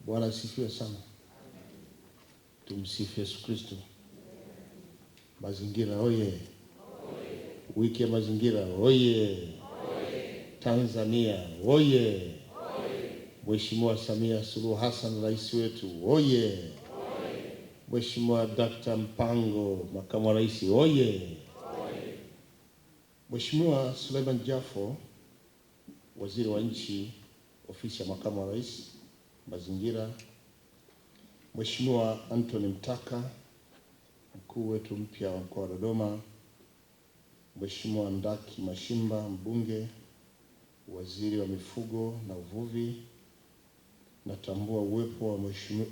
Bwana asifiwe sana. Tumsifu Yesu Kristo. Mazingira oye! Wiki ya mazingira oye! Tanzania oye! Mheshimiwa Samia Suluhu Hassan rais wetu oye! Mheshimiwa Dr. Mpango makamu wa rais oye! Mheshimiwa Suleiman Jafo waziri wa nchi ofisi ya makamu wa rais mazingira, Mheshimiwa Anthony Mtaka mkuu wetu mpya wa mkoa wa Dodoma, Mheshimiwa Ndaki Mashimba mbunge, waziri wa mifugo na uvuvi. Natambua uwepo wa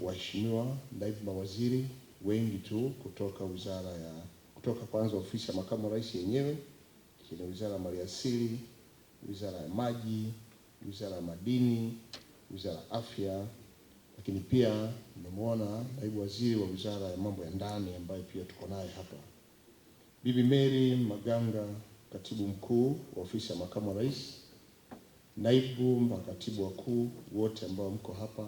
waheshimiwa naibu mawaziri wengi tu kutoka kwanza ofisi ya makamu wa rais yenyewe, kina wizara ya maliasili, wizara ya maji, wizara ya madini, wizara ya afya, lakini pia nimemwona naibu waziri wa wizara ya mambo ya ndani ambaye pia tuko naye hapa. Bibi Mary Maganga katibu mkuu wa ofisi ya makamu wa rais, naibu makatibu wakuu wote ambao mko hapa,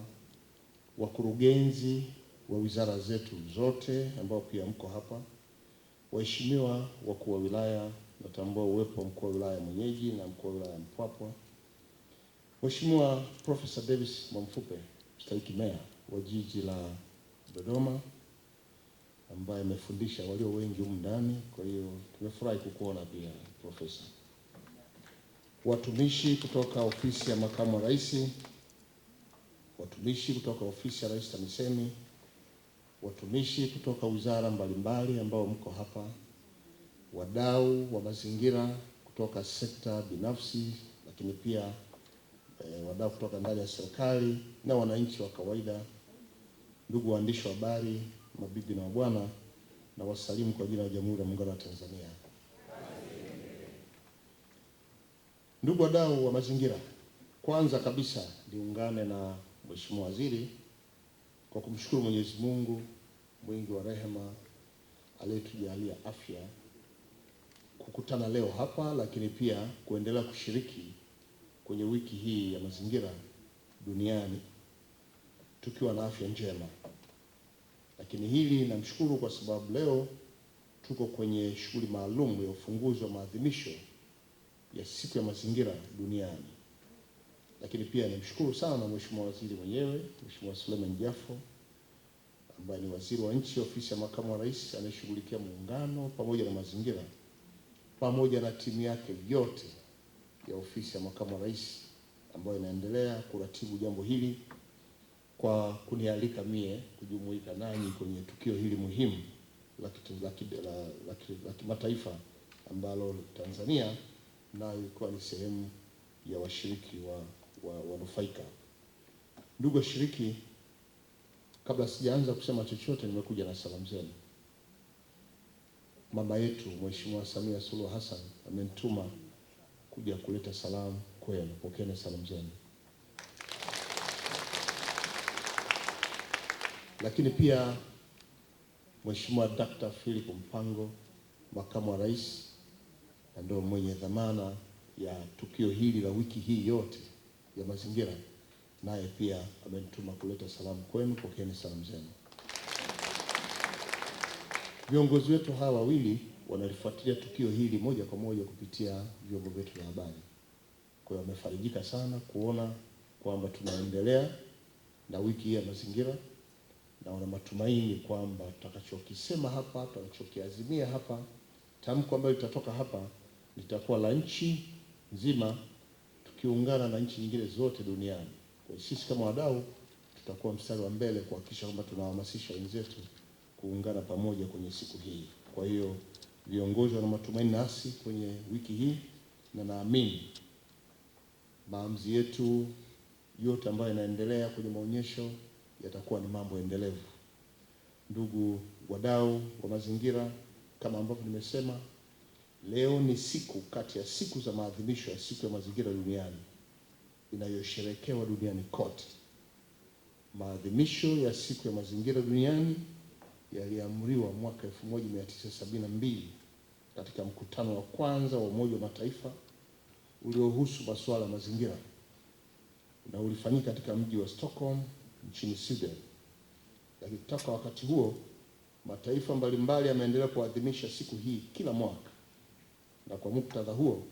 wakurugenzi wa wizara zetu zote ambao pia mko hapa, waheshimiwa wakuu wa wilaya, natambua uwepo wa mkuu wa wilaya mwenyeji na mkuu wa wilaya Mpwapwa, Mheshimiwa Professor Davis Mwamfupe mstahiki meya wa jiji la Dodoma ambaye amefundisha walio wengi humu ndani, kwa hiyo tumefurahi kukuona pia profesa. Watumishi kutoka ofisi ya makamu wa rais, watumishi kutoka ofisi ya Rais TAMISEMI, watumishi kutoka wizara mbalimbali ambao mko hapa, wadau wa mazingira kutoka sekta binafsi, lakini pia wadau kutoka ndani ya serikali na wananchi wa kawaida, ndugu waandishi wa habari, mabibi na mabwana, na wasalimu kwa jina la Jamhuri ya Muungano wa Tanzania. Ndugu wadau wa mazingira, kwanza kabisa niungane na Mheshimiwa Waziri kwa kumshukuru Mwenyezi Mungu mwingi wa rehema aliyetujalia afya kukutana leo hapa, lakini pia kuendelea kushiriki kwenye wiki hii ya mazingira duniani tukiwa na afya njema. Lakini hili namshukuru kwa sababu leo tuko kwenye shughuli maalum ya ufunguzi wa maadhimisho ya siku ya mazingira duniani. Lakini pia namshukuru sana Mheshimiwa Waziri mwenyewe, Mheshimiwa Suleiman Jafo ambaye ni waziri wa nchi ofisi ya makamu wa rais anayeshughulikia muungano pamoja na mazingira, pamoja na timu yake yote ya ofisi ya makamu wa rais ambayo inaendelea kuratibu jambo hili, kwa kunialika mie kujumuika nanyi kwenye tukio hili muhimu la kimataifa ambalo Tanzania nayo ilikuwa ni sehemu ya washiriki wanufaika. Ndugu washiriki, kabla sijaanza kusema chochote, nimekuja na salamu zenu. Mama yetu Mheshimiwa Samia Suluhu Hassan amenituma kuja kuleta salamu kwenu. Pokeeni salamu zenu. Lakini pia Mheshimiwa Dr. Philip Mpango makamu wa rais na ndio mwenye dhamana ya tukio hili la wiki hii yote ya mazingira, naye pia amenituma kuleta salamu kwenu. Pokeeni salamu zenu. Viongozi wetu hawa wawili wanalifuatilia tukio hili moja kwa moja kupitia vyombo vyetu vya habari. Kwa hiyo wamefarijika sana kuona kwamba tunaendelea na wiki hii ya mazingira, na wana matumaini kwamba tutakachokisema hapa, tutakachokiazimia hapa, tamko ambalo litatoka hapa litakuwa la nchi nzima, tukiungana na nchi nyingine zote duniani. Kwa sisi kama wadau tutakuwa mstari wa mbele kuhakikisha kwamba tunawahamasisha wenzetu kuungana pamoja kwenye siku hii. Kwa hiyo viongozi wana matumaini nasi kwenye wiki hii, na naamini maamuzi yetu yote ambayo yanaendelea kwenye maonyesho yatakuwa ni mambo endelevu. Ndugu wadau wa mazingira, kama ambavyo nimesema, leo ni siku kati ya siku za maadhimisho ya siku ya mazingira duniani inayosherekewa duniani kote. Maadhimisho ya siku ya mazingira duniani yaliamriwa mwaka 1972 katika mkutano wa kwanza wa Umoja wa Mataifa uliohusu masuala ya mazingira, na ulifanyika katika mji wa Stockholm nchini Sweden. Lakini toka wakati huo mataifa mbalimbali yameendelea kuadhimisha siku hii kila mwaka, na kwa muktadha huo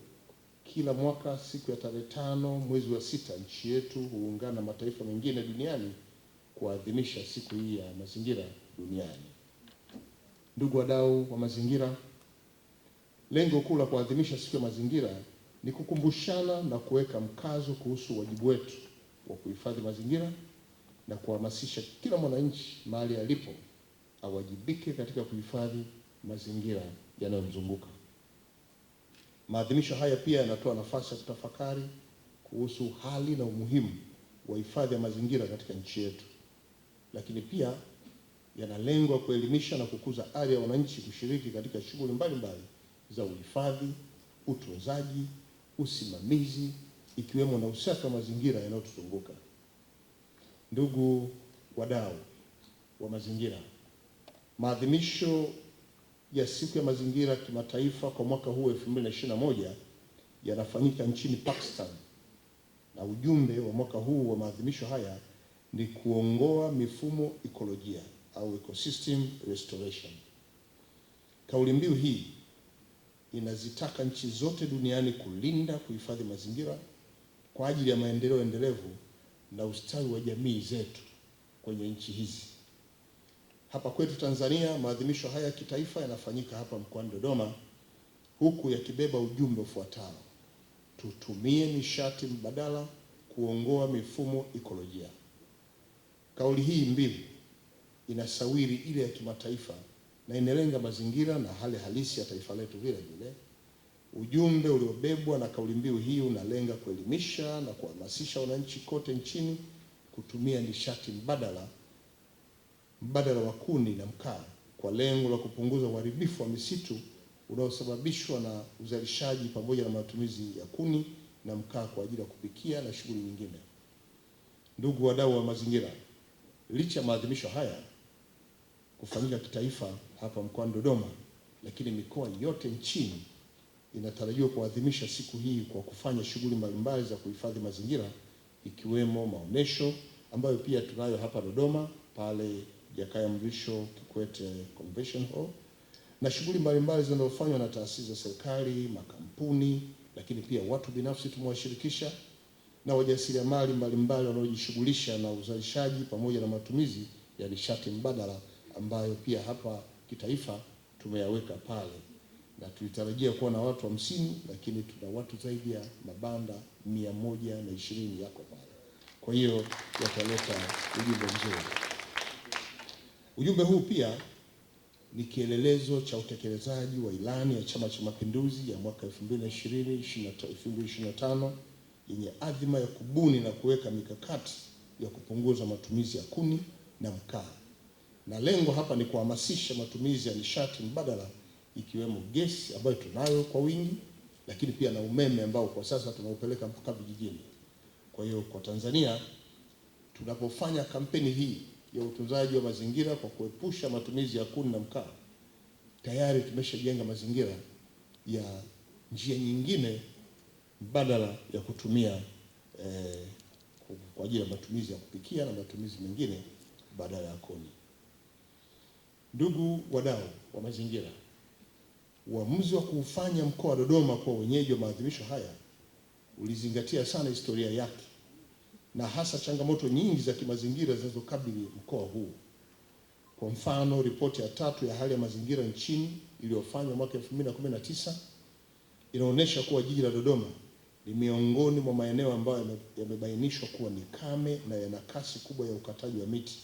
kila mwaka siku ya tarehe 5 mwezi wa 6 nchi yetu huungana na mataifa mengine duniani kuadhimisha siku hii ya mazingira duniani. Ndugu wadau wa mazingira, lengo kuu la kuadhimisha siku ya mazingira ni kukumbushana na kuweka mkazo kuhusu wajibu wetu wa kuhifadhi mazingira na kuhamasisha kila mwananchi mahali alipo awajibike katika kuhifadhi mazingira yanayomzunguka. Maadhimisho haya pia yanatoa nafasi ya kutafakari kuhusu hali na umuhimu wa hifadhi ya mazingira katika nchi yetu, lakini pia yana lengo la kuelimisha na kukuza ari ya wananchi kushiriki katika shughuli mbalimbali za uhifadhi, utunzaji, usimamizi, ikiwemo na usafi wa mazingira yanayotuzunguka. Ndugu wadau wa mazingira, maadhimisho ya siku ya mazingira kimataifa kwa mwaka huu 2021 yanafanyika nchini Pakistan, na ujumbe wa mwaka huu wa maadhimisho haya ni kuongoa mifumo ekolojia au ecosystem restoration. Kauli mbiu hii inazitaka nchi zote duniani kulinda, kuhifadhi mazingira kwa ajili ya maendeleo endelevu na ustawi wa jamii zetu kwenye nchi hizi. Hapa kwetu Tanzania, maadhimisho haya ya kitaifa yanafanyika hapa mkoani Dodoma, huku yakibeba ujumbe ufuatao: tutumie nishati mbadala kuongoa mifumo ekolojia. Kauli hii mbiu inasawiri ile ya kimataifa na inalenga mazingira na hali halisi ya taifa letu vile vile. Ujumbe uliobebwa na kauli mbiu hii unalenga kuelimisha na kuhamasisha wananchi kote nchini kutumia nishati mbadala wa kuni na mkaa kwa lengo la kupunguza uharibifu wa misitu unaosababishwa na uzalishaji pamoja na matumizi ya kuni na mkaa kwa ajili ya kupikia na shughuli nyingine. Ndugu wadau wa mazingira, licha ya maadhimisho haya kufanyika kitaifa hapa mkoani Dodoma, lakini mikoa yote nchini inatarajiwa kuadhimisha siku hii kwa kufanya shughuli mbalimbali za kuhifadhi mazingira, ikiwemo maonesho ambayo pia tunayo hapa Dodoma pale Jakaya Mrisho Kikwete Convention Hall, na shughuli mbalimbali zinazofanywa na taasisi za serikali, makampuni, lakini pia watu binafsi tumewashirikisha, na wajasiriamali mbalimbali wanaojishughulisha na uzalishaji pamoja na matumizi ya nishati mbadala ambayo pia hapa kitaifa tumeyaweka pale, na tulitarajia kuwa na watu 50, lakini tuna watu zaidi ya mabanda 120 yako pale. Kwa hiyo yataleta ujumbe mzuri. Ujumbe huu pia ni kielelezo cha utekelezaji wa ilani ya Chama cha Mapinduzi ya mwaka 2020-2025 yenye adhima ya kubuni na kuweka mikakati ya kupunguza matumizi ya kuni na mkaa. Na lengo hapa ni kuhamasisha matumizi ya nishati mbadala ikiwemo gesi ambayo tunayo kwa wingi, lakini pia na umeme ambao kwa sasa tunaupeleka mpaka vijijini. Kwa hiyo kwa Tanzania tunapofanya kampeni hii ya utunzaji wa mazingira kwa kuepusha matumizi ya kuni na mkaa, tayari tumeshajenga mazingira ya njia nyingine badala ya kutumia kwa ajili ya matumizi ya kupikia na matumizi mengine badala ya kuni. Ndugu wadau wa mazingira, uamuzi wa kuufanya mkoa wa Dodoma kuwa wenyeji wa maadhimisho haya ulizingatia sana historia yake na hasa changamoto nyingi za kimazingira zinazokabili mkoa huu. Kwa mfano, ripoti ya 3 ya hali ya mazingira nchini iliyofanywa mwaka 2019 inaonyesha kuwa jiji la Dodoma ni miongoni mwa maeneo ambayo yamebainishwa kuwa ni kame na yana kasi kubwa ya ukataji wa miti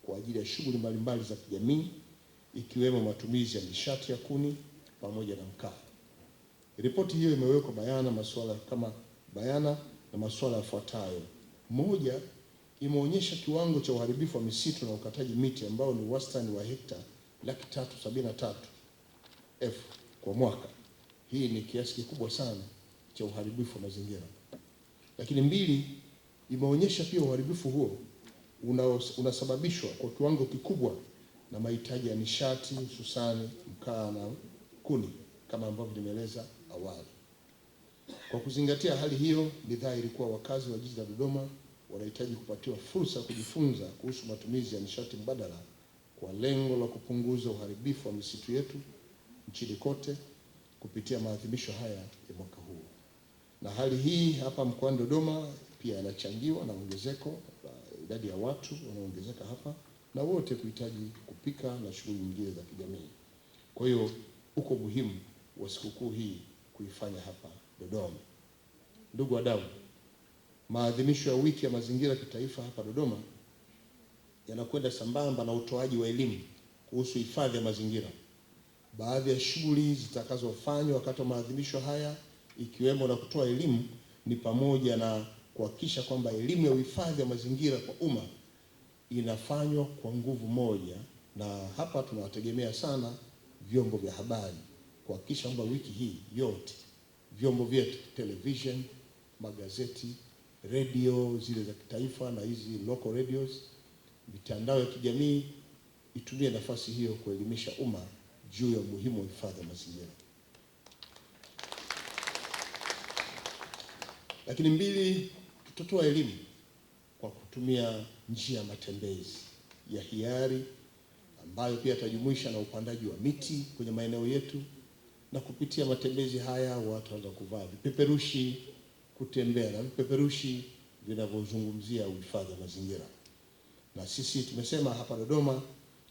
kwa ajili ya shughuli mbalimbali za kijamii, ikiwemo matumizi ya nishati ya kuni pamoja na mkaa. Ripoti hiyo imeweka bayana masuala yafuatayo. Moja, imeonyesha kiwango cha uharibifu wa misitu na ukataji miti ambao ni wastani wa hekta 373,000 kwa mwaka. Hii ni kiasi kikubwa sana cha uharibifu wa mazingira. Lakini 2, imeonyesha pia uharibifu huo unasababishwa kwa kiwango kikubwa na mahitaji ya nishati, hususani mkaa na kuni kama ambavyo nimeeleza awali. Kwa kuzingatia hali hiyo, ni dhahiri kuwa wakazi wa jiji la Dodoma wanahitaji kupatiwa fursa ya kujifunza kuhusu matumizi ya nishati mbadala kwa lengo la kupunguza uharibifu wa misitu yetu nchini kote kupitia maadhimisho haya ya mwaka huu. Na hali hii hapa mkoani Dodoma pia inachangiwa na ongezeko la idadi ya watu wanaoongezeka hapa na wote kuhitaji kupika na shughuli nyingine za kijamii. Kwa hiyo uko muhimu wa sikukuu hii kuifanya hapa Dodoma. Ndugu wadau, maadhimisho ya wiki ya mazingira kitaifa hapa Dodoma yanakwenda sambamba na utoaji wa elimu kuhusu hifadhi ya mazingira. Baadhi ya shughuli zitakazofanywa wakati wa maadhimisho haya ikiwemo na kutoa elimu ni pamoja na kuhakikisha kwamba elimu ya uhifadhi wa mazingira kwa umma inafanywa kwa nguvu moja, na hapa tunawategemea sana vyombo vya habari kuhakikisha kwamba wiki hii yote vyombo vyetu, television, magazeti, radio zile za kitaifa na hizi local radios, mitandao ya kijamii itumie nafasi hiyo kuelimisha umma juu ya umuhimu wa hifadhi ya mazingira. Lakini mbili, tutatoa elimu kwa kutumia njia ya matembezi ya hiari ambayo pia yatajumuisha na upandaji wa miti kwenye maeneo yetu, na kupitia matembezi haya watu wataanza kuvaa vipeperushi, kutembea na vipeperushi vinavyozungumzia uhifadhi wa mazingira. Na sisi tumesema hapa Dodoma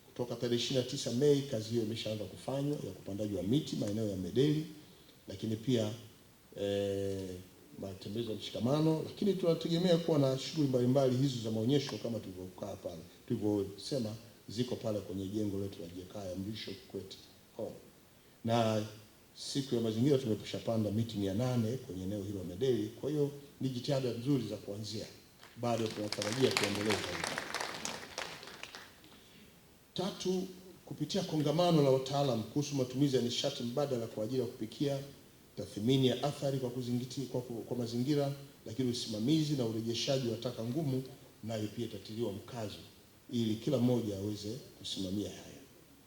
kutoka tarehe 29 Mei kazi hiyo imeshaanza kufanywa ya kupandaji wa miti maeneo ya Medeli, lakini pia matembezi ya mshikamano, lakini tunategemea kuwa na shughuli mbalimbali hizo za maonyesho kama tulivyokaa pale, tulivyosema ziko pale kwenye jengo letu la Jakaya Mrisho Kikwete Hall. Na siku ya mazingira tumeshapanda miti 800 kwenye eneo hilo la Medeli. Kwa hiyo ni jitihada nzuri za kuanzia, bado tunatarajia kuendeleza. Tatu, kupitia kongamano la wataalamu kuhusu matumizi ya nishati mbadala kwa ajili ya kupikia, tathmini ya athari kwa mazingira, lakini usimamizi na urejeshaji wa taka ngumu nayo pia itatiliwa mkazo ili kila mmoja aweze kusimamia haya.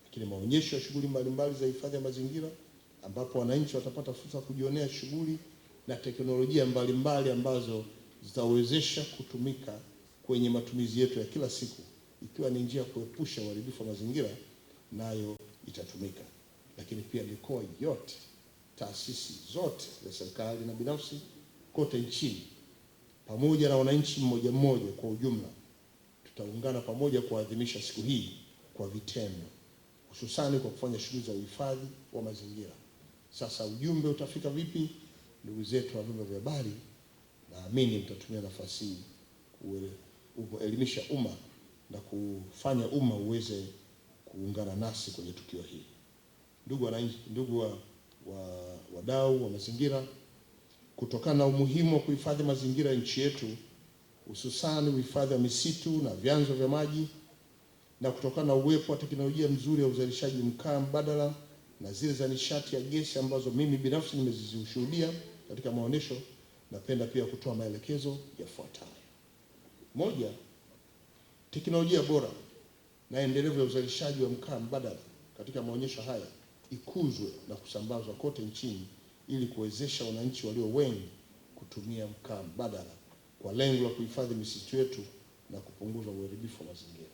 Lakini maonyesho ya shughuli mbalimbali za hifadhi ya mazingira ambapo wananchi watapata fursa kujionea shughuli na teknolojia mbalimbali ambazo zitawezesha kutumika kwenye matumizi yetu ya kila siku, ikiwa ni njia ya kuepusha uharibifu wa mazingira, nayo itatumika. Lakini pia mikoa yote, taasisi zote za serikali na binafsi kote nchini pamoja na wananchi mmoja mmoja kwa ujumla tutaungana pamoja kuadhimisha siku hii kwa vitendo, hususani kwa kufanya shughuli za uhifadhi wa mazingira. Sasa ujumbe utafika vipi? Ndugu zetu wa vyombo vya habari, naamini mtatumia nafasi hii kuelimisha umma na kufanya umma uweze kuungana nasi kwenye tukio hili. Ndugu wananchi, ndugu wadau wa mazingira, kutokana na umuhimu wa kuhifadhi mazingira nchi yetu, hususani uhifadhi wa misitu na vyanzo vya maji, na kutokana na uwepo wa teknolojia nzuri ya uzalishaji mkaa mbadala na zile za nishati ya gesi ambazo mimi binafsi nimezishuhudia katika maonyesho, napenda pia kutoa maelekezo yafuatayo. Moja, teknolojia bora na endelevu ya uzalishaji wa mkaa mbadala katika maonyesho haya ikuzwe na kusambazwa kote nchini ili kuwezesha wananchi walio wengi kutumia mkaa mbadala kwa lengo la kuhifadhi misitu yetu na kupunguza uharibifu wa mazingira.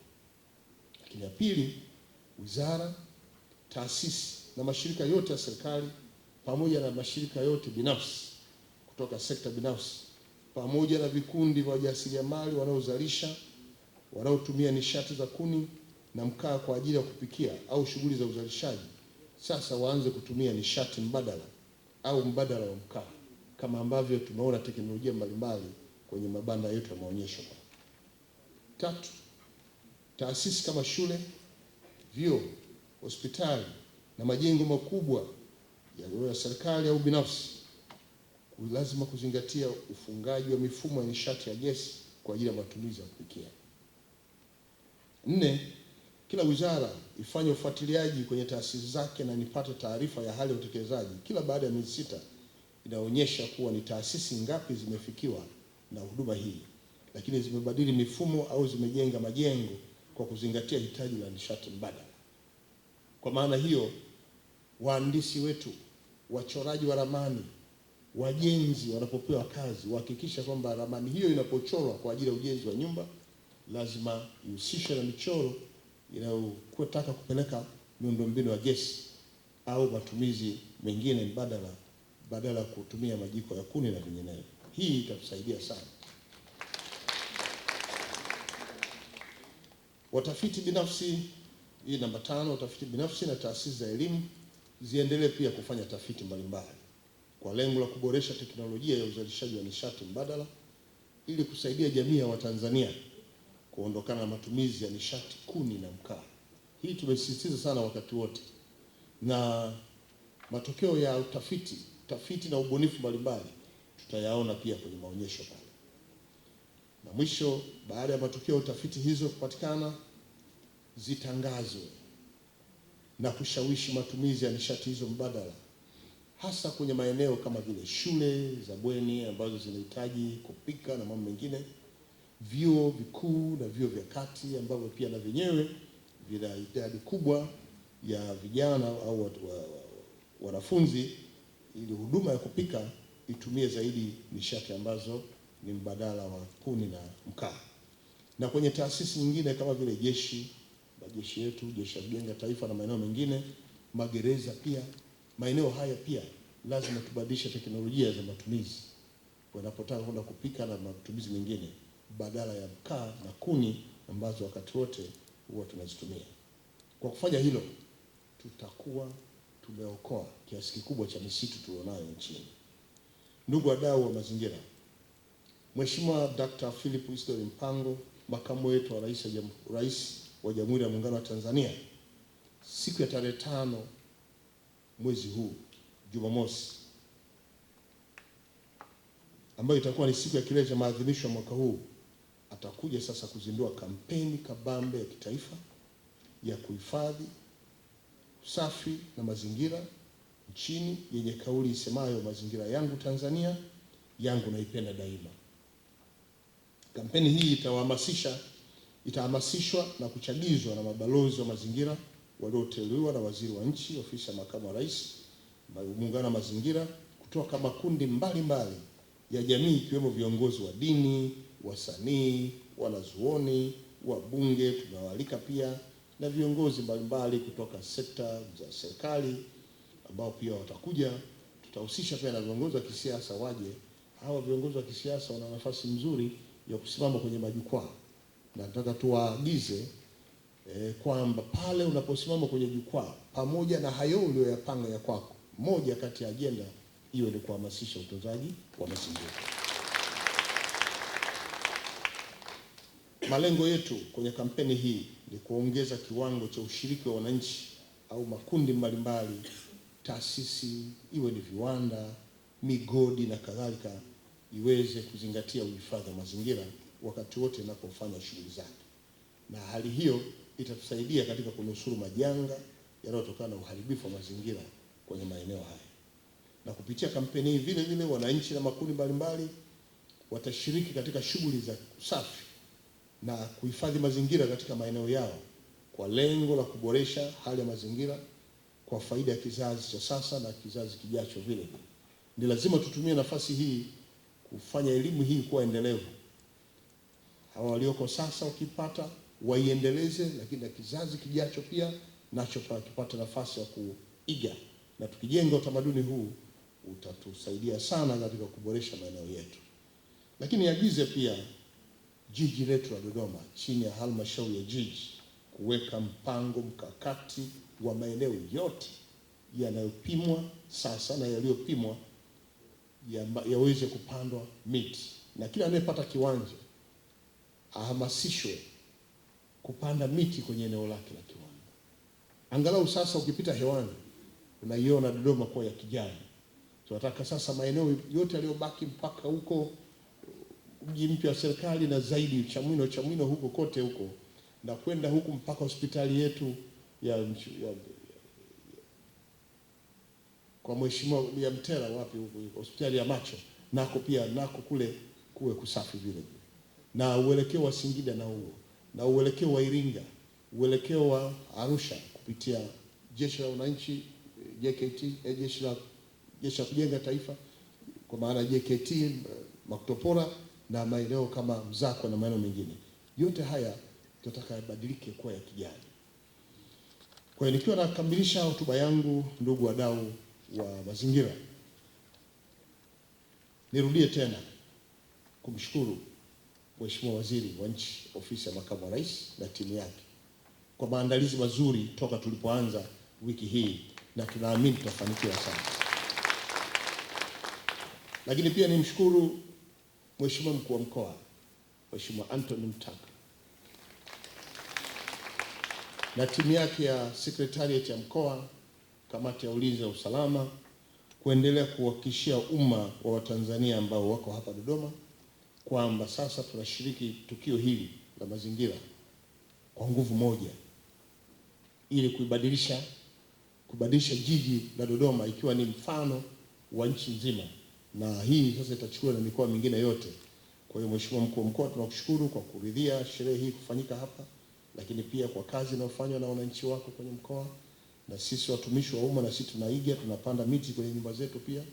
Lakini ya pili, wizara, taasisi na mashirika yote ya serikali pamoja na mashirika yote binafsi kutoka sekta binafsi pamoja na vikundi vya wajasiriamali wanaozalisha, wanaotumia nishati za kuni na mkaa kwa ajili ya kupikia au shughuli za uzalishaji, sasa waanze kutumia nishati mbadala au mbadala wa mkaa kama ambavyo tumeona teknolojia mbalimbali kwenye mabanda yetu ya maonyesho. Tatu, taasisi kama shule, vyuo, hospitali na majengo makubwa ya serikali au binafsi lazima kuzingatia ufungaji wa mifumo ya nishati ya gesi kwa ajili ya matumizi ya kupikia. 4, kila wizara ifanye ufuatiliaji kwenye taasisi zake na nipate taarifa ya hali ya utekelezaji kila baada ya miezi 6 inaonyesha kuwa ni taasisi ngapi zimefikiwa na huduma hii, lakini zimebadili mifumo au zimejenga majengo kwa kuzingatia hitaji la nishati mbadala. Kwa maana hiyo, wahandisi wetu, wachoraji wa ramani wajenzi wanapopewa kazi wahakikisha kwamba ramani hiyo inapochorwa kwa ajili ya ujenzi wa nyumba lazima ihusishwe na michoro inayotaka kupeleka miundombinu ya gesi au matumizi mengine badala ya kutumia majiko ya kuni na vinginevyo. Hii itatusaidia sana. Watafiti binafsi, hii namba 5, watafiti binafsi na taasisi za elimu ziendelee pia kufanya tafiti mbalimbali kwa lengo la kuboresha teknolojia ya uzalishaji wa nishati mbadala ili kusaidia jamii ya Watanzania kuondokana na matumizi ya nishati kuni na mkaa. Hii tumesisitiza sana wakati wote, na matokeo ya utafiti na ubunifu mbalimbali tutayaona pia kwenye maonyesho pale. Na mwisho, baada ya matokeo ya utafiti hizo kupatikana, zitangazwe na kushawishi matumizi ya nishati hizo mbadala, hasa kwenye maeneo kama vile shule za bweni ambazo zinahitaji kupika na mambo mengine, vyuo vikuu na vyuo vya kati ambavyo pia na vyenyewe vina idadi kubwa ya vijana au wanafunzi, ili huduma ya kupika itumie zaidi nishati ambazo ni mbadala wa kuni na mkaa. Na kwenye taasisi nyingine kama vile majeshi yetu, Jeshi la Kujenga Taifa na maeneo mengine, magereza pia, maeneo haya pia lazima tubadilishe teknolojia za matumizi wanapotaka kwenda kupika na matumizi mengine badala ya mkaa na kuni ambazo wakati wote huwa tunazitumia. Kwa kufanya hilo, tutakuwa tumeokoa kiasi kikubwa cha misitu tulionayo nchini. Ndugu wadau wa mazingira, Mheshimiwa Dr. Philip Isdor Mpango, makamu wetu wa Rais wa Jamhuri ya Muungano wa Tanzania, siku ya tarehe 5 mwezi huu, Jumamosi, ambayo itakuwa ni siku ya kilele cha maadhimisho ya mwaka huu, atakuja sasa kuzindua kampeni kabambe ya kitaifa ya kuhifadhi, usafi na mazingira nchini yenye kauli isemayo mazingira yangu Tanzania, yangu naipenda daima. Kampeni hii itahamasishwa na kuchagizwa na mabalozi wa mazingira walioteuliwa na Waziri wa Nchi, Ofisi ya Makamu wa Rais, Muungano wa Mazingira, kutoka makundi mbalimbali ya jamii ikiwemo viongozi wa dini, wasanii, wanazuoni, wabunge, tunawaalika pia na viongozi mbalimbali kutoka sekta za serikali ambao pia watakuja. Tutahusisha pia na viongozi wa kisiasa waje. Hawa viongozi wa kisiasa wana nafasi nzuri ya kusimama kwenye majukwaa. Na nataka tuwaagize kwamba pale unaposimama kwenye jukwaa, pamoja na hayo uliyoyapanga ya kwako, moja kati ya ajenda hiyo ni kuhamasisha utunzaji wa mazingira. Malengo yetu kwenye kampeni hii ni kuongeza kiwango cha ushiriki wa wananchi au makundi mbalimbali, taasisi, iwe ni viwanda, migodi na kadhalika, iweze kuzingatia uhifadhi wa mazingira wakati wote inapofanya shughuli zake. Na hali hiyo itatusaidia katika kunusuru majanga yanayotokana na uharibifu wa mazingira kwenye maeneo haya. Na kupitia kampeni hii vile vile wananchi na makundi mbalimbali watashiriki katika shughuli za usafi na kuhifadhi mazingira katika maeneo yao kwa lengo la kuboresha hali ya mazingira kwa faida ya kizazi cha sasa na kizazi kijacho vile vile. Ni lazima tutumie nafasi hii kufanya elimu hii kuwa endelevu. Hawa walioko sasa wakipata waiendeleze, lakini na kizazi kijacho pia nacho kipata nafasi ya kuiga, na tukijenga utamaduni huu utatusaidia sana katika kuboresha maeneo yetu. Lakini agize pia jiji letu la Dodoma chini ya halmashauri ya jiji kuweka mpango mkakati wa maeneo yote yanayopimwa sasa na yaliyopimwa yaweze kupandwa miti, na kila anayepata kiwanja ahamasishwe kupanda miti kwenye eneo lake la kiwanja. Angalau sasa ukipita hewani unaiona Dodoma kwa ya kijani. Tunataka sasa maeneo yote yaliyobaki mpaka huko mji mpya wa serikali na zaidi Chamwino huko kote huko na kwenda huku mpaka hospitali yetu kwa Mheshimiwa ya Mtera wapi huko, hospitali ya macho nako pia kule kuwe kusafi vile vile. Na uelekeo wa Singida na uelekeo wa Iringa, uelekeo wa Arusha kupitia Jeshi la Wananchi JKT, Jeshi la Kujenga Taifa kwa maana JKT, Makutopora na maeneo kama Mzakwa na maeneo mengine. Yote haya tunataka yabadilike kuwa ya kijani. Kwa hiyo nikiwa nakamilisha hotuba yangu, ndugu wadau wa mazingira, nirudie tena kumshukuru Mheshimiwa Waziri wa Nchi, Ofisi ya Makamu wa Rais na timu yake kwa maandalizi mazuri toka tulipoanza wiki hii, na tunaamini tutafanikiwa sana. Lakini pia nimshukuru Mheshimiwa Mkuu wa Mkoa, Mheshimiwa Anthony Mtaka na timu yake ya Secretariat ya mkoa, kamati ya ulinzi na usalama, kuendelea kuhakikishia umma wa Watanzania ambao wako hapa Dodoma kwamba sasa tunashiriki tukio hili la mazingira kwa nguvu moja, ili kubadilisha jiji la Dodoma ikiwa ni mfano wa nchi nzima, na hii sasa itachukua na mikoa mingine yote. Kwa hiyo Mheshimiwa Mkuu wa Mkoa, tunakushukuru kwa kuridhia sherehe hii kufanyika hapa, lakini pia kwa kazi inayofanywa na wananchi wako kwenye mkoa, na sisi watumishi wa umma na sisi tunaiga, tunapanda miti kwenye nyumba zetu pia.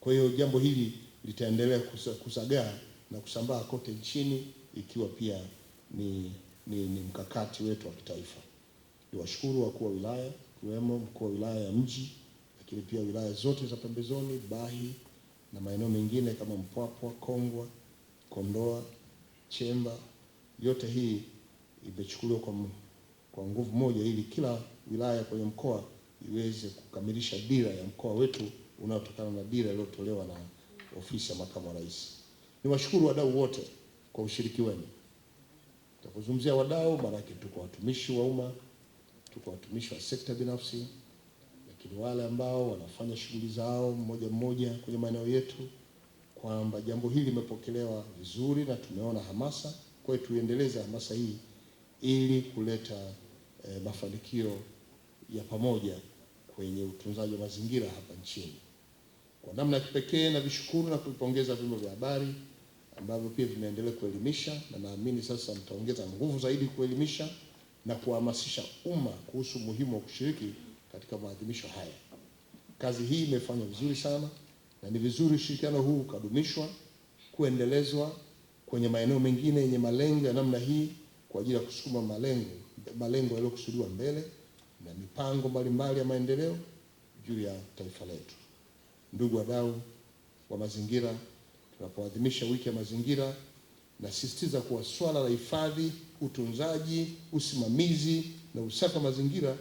Kwa hiyo jambo hili litaendelea kusagaa na kusambaa kote nchini, ikiwa pia ni mkakati wetu wa kitaifa. Niwashukuru wakuu wa wilaya, kiwemo mkuu wa wilaya ya Mji, lakini pia wilaya zote za pembezoni, Bahi na maeneo mengine kama Mpwapwa, Kongwa, Kondoa, Chemba. Yote hii imechukuliwa kwa nguvu moja, ili kila wilaya kwenye mkoa iweze kukamilisha dira ya mkoa wetu unaotokana na dira iliyotolewa na Ofisi ya Makamu wa Rais. Niwashukuru wadau wote kwa ushiriki wenu. Tunapozungumzia wadau, maana yake tuko watumishi wa umma, tuko watumishi wa sekta binafsi, lakini wale ambao wanafanya shughuli zao mmoja mmoja kwenye maeneo yetu, kwamba jambo hili limepokelewa vizuri na tumeona hamasa. Kwa hiyo tuendeleze hamasa hii ili kuleta mafanikio ya pamoja kwenye utunzaji wa mazingira hapa nchini. Kwa namna ya kipekee na vishukuru na kupongeza vyombo vya habari ambavyo pia vinaendelea kuelimisha, na naamini sasa mtaongeza nguvu zaidi kuelimisha na kuhamasisha umma kuhusu umuhimu wa kushiriki katika maadhimisho haya. Kazi hii imefanywa vizuri sana, na ni vizuri ushirikiano huu ukadumishwa, kuendelezwa kwenye maeneo mengine yenye malengo ya namna hii, kwa ajili ya kusukuma malengo yaliyokusudiwa mbele na mipango mbalimbali ya maendeleo juu ya taifa letu. Ndugu wadau wa mazingira, tunapoadhimisha wiki ya mazingira, nasisitiza kuwa swala la hifadhi, utunzaji, usimamizi na usafi wa mazingira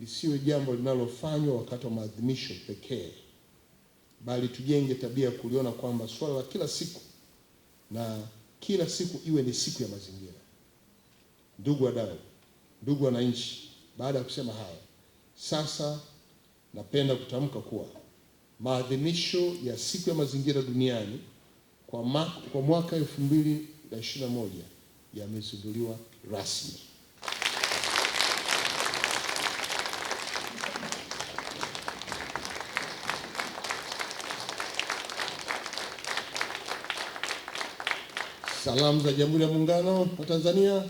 lisiwe jambo linalofanywa wakati wa maadhimisho pekee, bali tujenge tabia ya kuliona kwamba swala la kila siku, na kila siku iwe ni siku ya mazingira. Ndugu wadau, ndugu wananchi, baada ya kusema haya, sasa napenda kutamka kuwa maadhimisho ya siku ya mazingira duniani kwa mwaka 2021 yamezinduliwa rasmi. Salamu za Jamhuri ya Muungano wa Tanzania.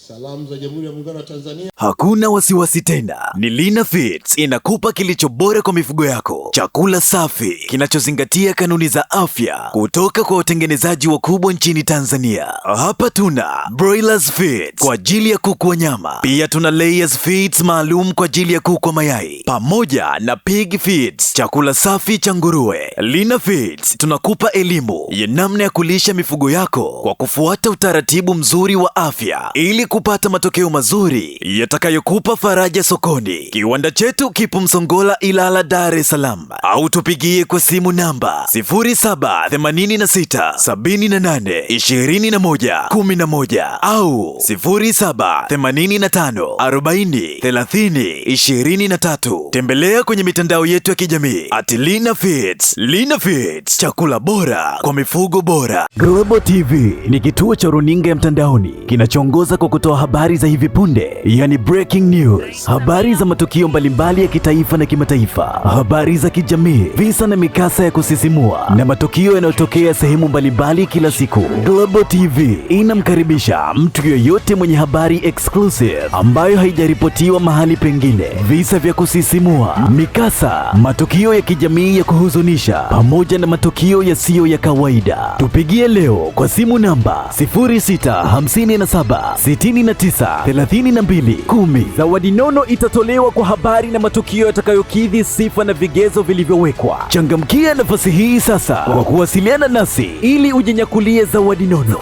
Salamu za Jamhuri ya Muungano wa Tanzania. Hakuna wasiwasi tena. Ni Lina Feeds inakupa kilicho bora kwa mifugo yako. Chakula safi kinachozingatia kanuni za afya kutoka kwa watengenezaji wakubwa nchini Tanzania. Hapa tuna Broilers Feeds kwa ajili ya kuku wa nyama. Pia tuna Layers Feeds maalum kwa ajili ya kuku wa mayai, pamoja na Pig Feeds, chakula safi cha nguruwe. Lina Feeds tunakupa elimu ya namna ya kulisha mifugo yako kwa kufuata utaratibu mzuri wa afya ili kupata matokeo mazuri yatakayokupa faraja sokoni. Kiwanda chetu kipo Msongola, Ilala, Dar es Salaam, au tupigie kwa simu namba 0786782111 au 0785403023. Tembelea kwenye mitandao yetu ya kijamii @Lina Feeds. Lina Feeds, chakula bora kwa mifugo bora. Global TV ni kituo cha runinga ya mtandaoni kinachoongoza kwa kutoa habari za hivi punde, yani breaking news, habari za matukio mbalimbali ya kitaifa na kimataifa, habari za kijamii, visa na mikasa ya kusisimua na matukio yanayotokea sehemu mbalimbali kila siku. Global TV inamkaribisha mtu yoyote mwenye habari exclusive ambayo haijaripotiwa mahali pengine, visa vya kusisimua, mikasa, matukio ya kijamii ya kuhuzunisha pamoja na matukio yasiyo ya kawaida. Tupigie leo kwa simu namba 0657693210. Zawadi nono itatolewa kwa habari na matukio yatakayokidhi sifa na vigezo vilivyowekwa. Changamkia nafasi hii sasa kwa kuwasiliana nasi ili ujinyakulie zawadi nono.